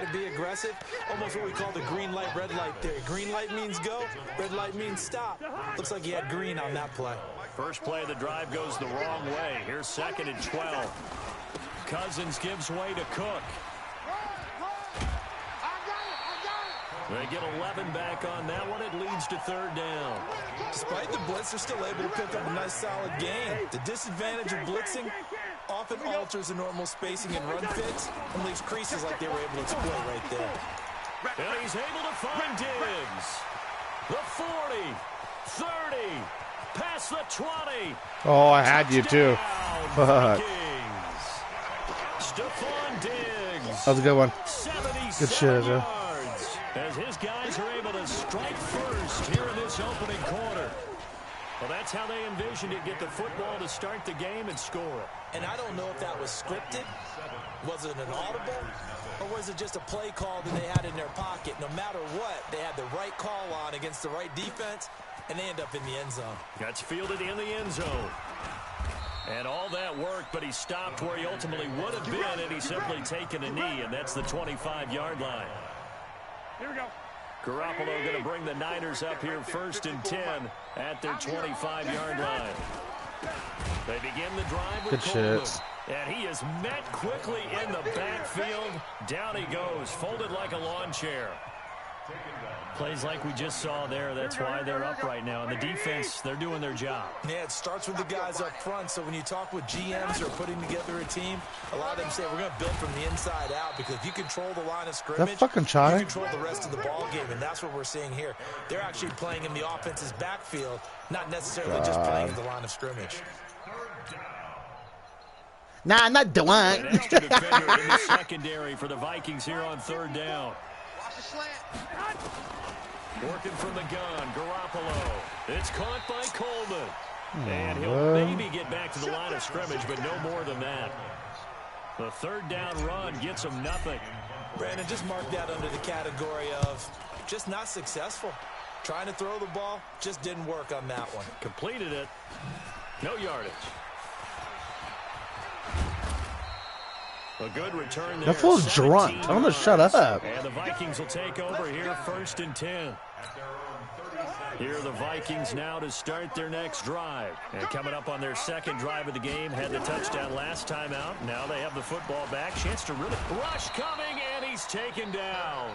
to be aggressive. Almost what we call the green light, red light theory. Green light means go, red light means stop. Looks like he had green on that play. First play of the drive goes the wrong way. Here's 2nd and 12. Cousins gives way to Cook. They get 11 back on that one. It leads to 3rd down. Despite the blitz, they're still able to pick up a nice, solid gain. The disadvantage of blitzing often alters the normal spacing and run fits and leaves creases like they were able to exploit right there. And he's able to find Diggs. The 40, 30, past the 20. Oh, I had you too. Fuck. Stephon Diggs. That was a good one. Good shit, Joe. As his guys are able to strike first here in this opening quarter. Well, that's how they envisioned it, get the football to start the game and score it. And I don't know if that was scripted. Was it an audible? Or was it just a play call that they had in their pocket? No matter what, they had the right call on against the right defense, and they end up in the end zone. That's fielded in the end zone. And all that worked, but he stopped where he ultimately would have been, and he's simply taken a knee, and that's the 25-yard line. Here we go. Garoppolo going to bring the Niners up here 1st and 10 at their 25-yard line. They begin the drive with Good Coleman. shit. And he is met quickly in the backfield. Down he goes, folded like a lawn chair. Plays like we just saw there. That's why they're up right now. And the defense, they're doing their job. Yeah, it starts with the guys up front. So when you talk with GMs who are putting together a team, a lot of them say we're going to build from the inside out, because if you control the line of scrimmage, that fucking Chai? you control the rest of the ball game, and that's what we're seeing here. They're actually playing in the offense's backfield, not necessarily just playing in the line of scrimmage. Nah, not the one. An extra defender in the secondary for the Vikings here on 3rd down. Working from the gun, Garoppolo. It's caught by Coleman. And he'll maybe get back to the line of scrimmage, but no more than that. The 3rd down run gets him nothing. Brandon, just mark that under the category of just not successful. Trying to throw the ball, just didn't work on that one. Completed it. No yardage. A good return there. That fool's drunk. Tell him to shut up. And the Vikings will take over here 1st and 10. Here are the Vikings now to start their next drive. And coming up on their 2nd drive of the game, had the touchdown last time out. Now they have the football back. Chance to really rush coming, and he's taken down.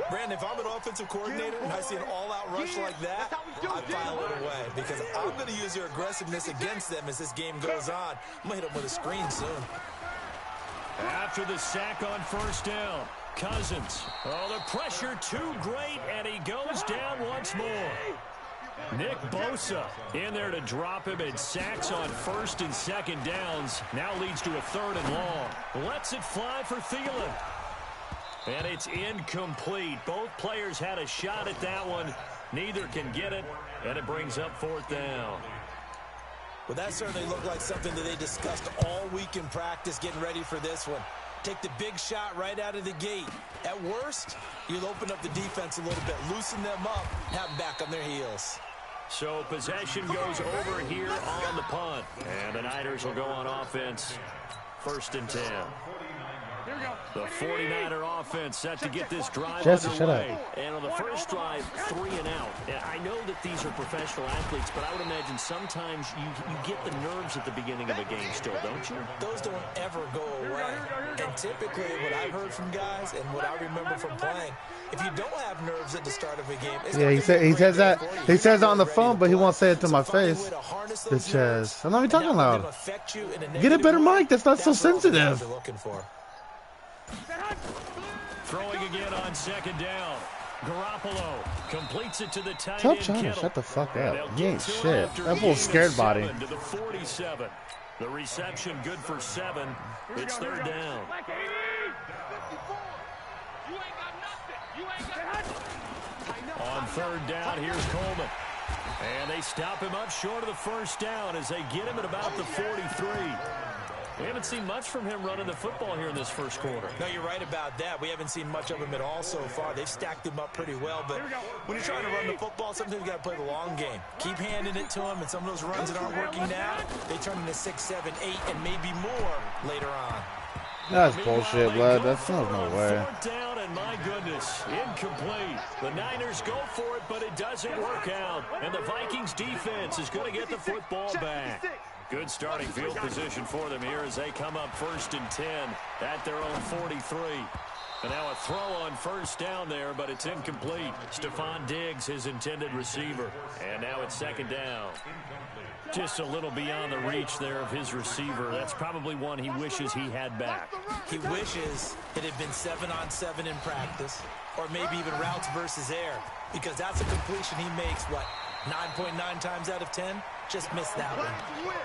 Brandon, if I'm an offensive coordinator and I see an all-out rush like that, I file it away, because I'm going to use their aggressiveness against them as this game goes on. I'm going to hit them with a screen soon. After the sack on 1st down, Cousins. Oh, the pressure too great, and he goes down once more. Nick Bosa in there to drop him, and sacks on 1st and 2nd downs. Now leads to a 3rd and long. Lets it fly for Thielen. And it's incomplete. Both players had a shot at that one. Neither can get it, and it brings up 4th down. Well, that certainly looked like something that they discussed all week in practice, getting ready for this one. Take the big shot right out of the gate. At worst, you'll open up the defense a little bit, loosen them up, have them back on their heels. So possession goes over here on the punt. And the Niners will go on offense 1st and 10. Here we go. The 49er offense set to get this drive Jesse, underway. shut up. And on the first drive, 3 and out. I know that these are professional athletes, but I would imagine sometimes you get the nerves at the beginning of a game still, don't you? Those don't ever go away. And typically what I've heard from guys and what I remember from playing, if you don't have nerves at the start of a game, it's he says that. He says it on the phone, but he won't say it to my face. Bitch ass. I'm not even talking loud. Get a better mic. That's not so sensitive. Throwing again on 2nd down. Garoppolo completes it to the tight Tell end. China shut the fuck up. He ain't shit. That fool's scared body. To the 47. The reception good for 7. It's 3rd down. On 3rd down, here's Coleman. And they stop him up short of the 1st down as they get him at about the 43. We haven't seen much from him running the football here in this first quarter. No, you're right about that. We haven't seen much of him at all so far. They've stacked him up pretty well, but when you're trying to run the football, sometimes you got to play the long game. Keep handing it to him, and some of those runs that aren't working now, they turn into 6, 7, 8, and maybe more later on. That's bullshit, blood. That's no way. Fourth down, and my goodness, incomplete. The Niners go for it, but it doesn't work out. And the Vikings defense is going to get the football back. Good starting field position for them here as they come up 1st and 10 at their own 43. And now a throw on first down there, but it's incomplete. Stephon Diggs, his intended receiver. And now it's 2nd down. Just a little beyond the reach there of his receiver. That's probably one he wishes he had back. He wishes it had been 7-on-7 in practice, or maybe even routes versus air, because that's a completion he makes, what, 9.9 times out of 10? Just missed that one.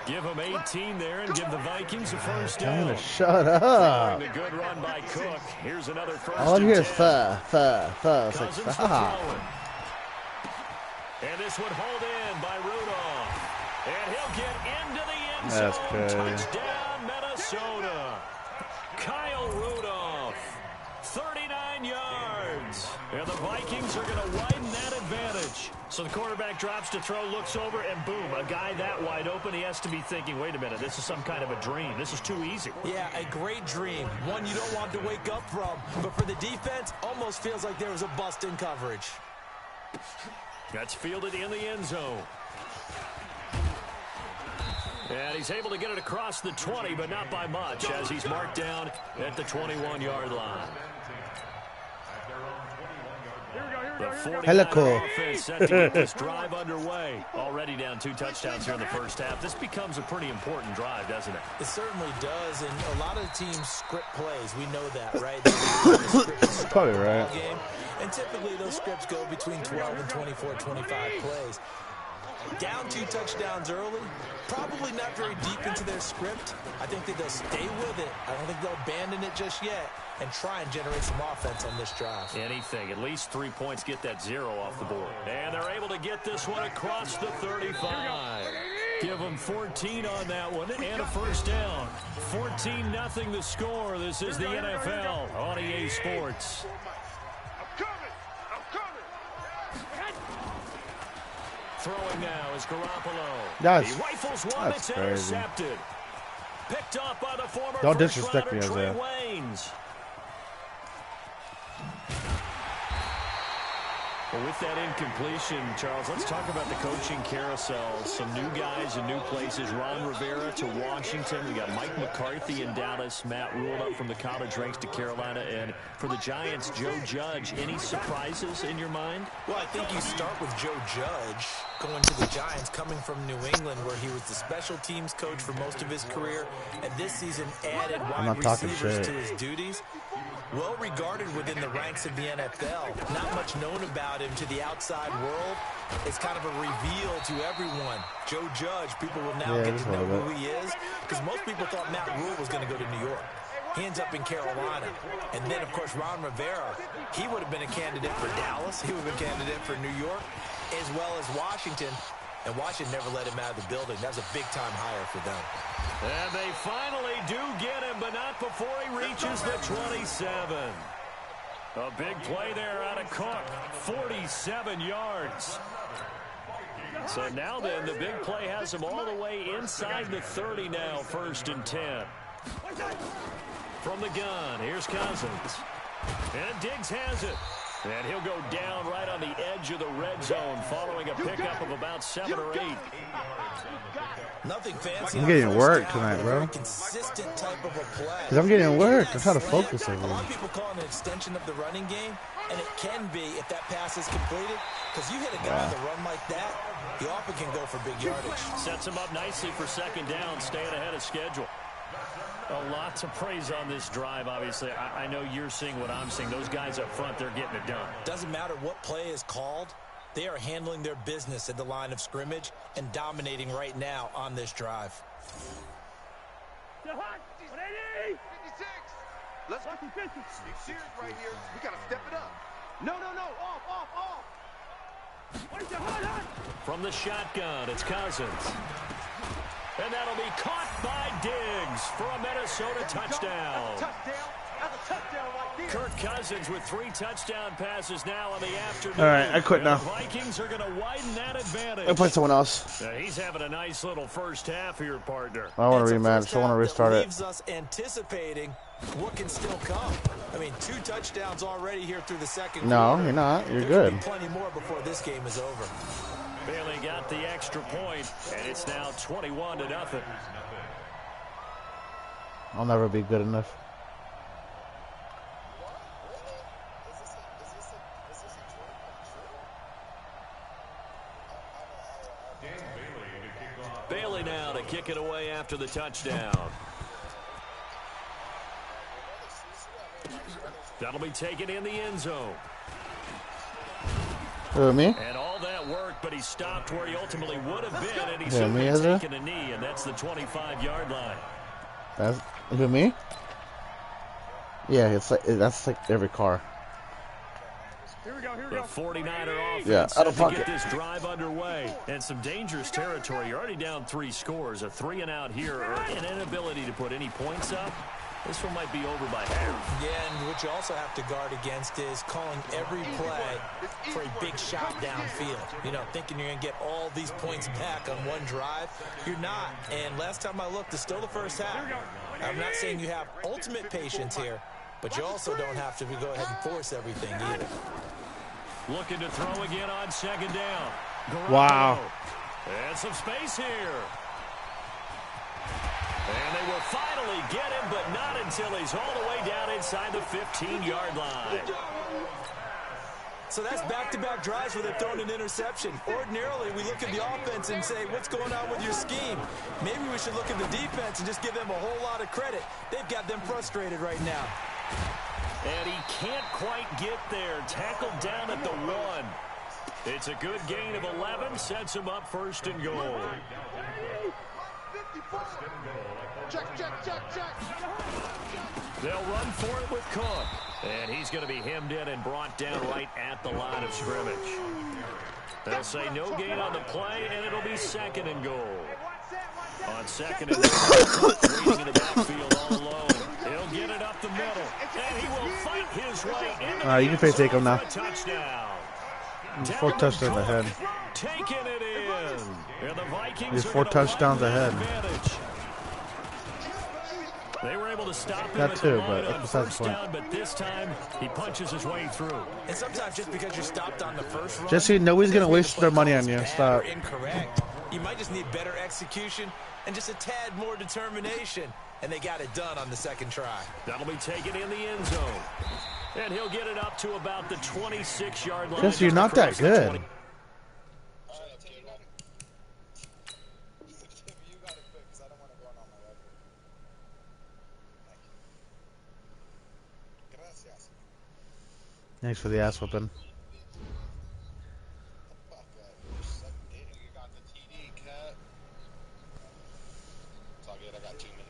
Give him 18 there and give the Vikings a first down. Shut up. A good run by Cook. Here's another first All and I hear is 10. It's like, stop. And this one hauled in by Rudolph. And he'll get into the end zone. That's crazy. Touchdown, Minnesota. Kyle Rudolph, 39 yards. And the Vikings are going to widen that advantage. So the quarterback drops to throw, looks over, and boom, a guy that wide open, he has to be thinking, wait a minute, this is some kind of a dream. This is too easy. Yeah, a great dream. One you don't want to wake up from. But for the defense, almost feels like there was a bust in coverage. That's fielded in the end zone. And he's able to get it across the 20, but not by much, as he's marked down at the 21-yard line. The 49er offense set to get this drive underway. Already down 2 touchdowns here in the first half. This becomes a pretty important drive, doesn't it? It certainly does, and a lot of teams script plays. We know that, right? Probably right. Game, and typically those scripts go between 12 and 24, 25 plays. Down 2 touchdowns early, probably not very deep into their script. I think that they'll stay with it. I don't think they'll abandon it just yet and try and generate some offense on this drive. Anything. At least 3 points, get that 0 off the board. And they're able to get this one across the 35. Give them 14 on that one and a first down. 14-0 the score. This is the NFL on EA Sports. Throwing now is Garoppolo. He rifles one that's intercepted. Picked up by the former Don't disrespect me, Trey Isaiah. Waynes. Well, with that incompletion, Charles, let's talk about the coaching carousel. Some new guys in new places. Ron Rivera to Washington. We got Mike McCarthy in Dallas. Matt Rule up from the college ranks to Carolina. And for the Giants, Joe Judge. Any surprises in your mind? Well, I think you start with Joe Judge going to the Giants, coming from New England, where he was the special teams coach for most of his career, and this season added wide receivers to his duties. Well regarded within the ranks of the NFL. Not much known about him to the outside world. It's kind of a reveal to everyone. Joe Judge, people will now get to know who he is, because most people thought Matt Rule was going to go to New York. He ends up in Carolina. And then, of course, Ron Rivera, he would have been a candidate for Dallas. He would have been a candidate for New York, as well as Washington. And Washington never let him out of the building. That was a big-time hire for them. And they finally do get him, but not before he reaches the 27. A big play there out of Cook, 47 yards. So now then, the big play has him all the way inside the 30 now, 1st and 10. From the gun, here's Cousins. And Diggs has it. And he'll go down right on the edge of the red zone following a pickup of about 7 or 8. Nothing fancy. I'm getting work tonight, bro. Consistent type of a play. Because I'm getting work. I'm trying to focus A over lot of people call it an extension of the running game, and it can be if that pass is completed. Because you hit a guy on the run like that, he often can go for big yardage. Sets him up nicely for 2nd down, staying ahead of schedule. A lot to praise on this drive, obviously. I know you're seeing what I'm seeing. Those guys up front, they're getting it done. Doesn't matter what play is called. They are handling their business at the line of scrimmage and dominating right now on this drive. 180! 56! Let's go. Big series right here. We got to step it up. No. Off. From the shotgun, it's Cousins. And that'll be caught by Diggs for a Minnesota touchdown. That's a touchdown right there. Kirk Cousins with 3 touchdown passes now in the afternoon. All right, I quit now. The Vikings are going to widen that advantage. I'll play someone else. He's having a nice little first half here, partner. I want to rematch. I want to restart it. Leaves us anticipating what can still come. I mean, 2 touchdowns already here through the second No, quarter. you're not. You're There good. could be plenty more before this game is over. Bailey got the extra point, and it's now 21-0. I'll never be good enough. Bailey now to kick it away after the touchdown. That'll be taken in the end zone. Who, me? And all that work, but he stopped where he ultimately would have been, and he's Me, Ezra? taken a knee, and that's the 25-yard line. That's who, me? Yeah, it's like that's like every car. The 49er offense Yeah, out of set to pocket. get this drive underway. And some dangerous territory. You're already down 3 scores. A 3-and-out here, or an inability to put any points up. This one might be over by half. Yeah, and what you also have to guard against is calling every play for a big shot downfield. You know, thinking you're going to get all these points back on one drive. You're not. And last time I looked, it's still the first half. I'm not saying you have ultimate patience here, but you also don't have to go ahead and force everything either. Looking to throw again on 2nd down. Wow. And some space here. And they will finally get him, but not until he's all the way down inside the 15-yard line. So that's back-to-back drives where they've thrown an interception. Ordinarily, we look at the offense and say, what's going on with your scheme? Maybe we should look at the defense and just give them a whole lot of credit. They've got them frustrated right now. And he can't quite get there. Tackled down at the 1. It's a good gain of 11. Sets him up 1st and goal. Check, check, check, check. They'll run for it with Cook. And he's going to be hemmed in and brought down right at the line of scrimmage. They'll say no gain on the play, and it'll be 2nd and goal. On 2nd and goal, waiting in the backfield all alone. He'll get it up the middle, and he will fight his way into You can face take him now. touchdown. 4 touchdowns ahead. Taking it in. And the Vikings He's are 4 gonna touchdowns win the ahead. advantage. They were able to stop him That at too, the line but on that's besides the 1st point. down, but this time he punches his way through. And sometimes just because you're stopped on the first run, Just so you know, he's gonna doesn't mean waste the their play money call on is you. bad Stop. or incorrect. You might just need better execution and just a tad more determination, and they got it done on the 2nd try. That'll be taken in the end zone. And he'll get it up to about the 26-yard line. Just you're not that good. Thanks for the ass whooping. You got the TD, cut. It's all good. I got 2 minutes.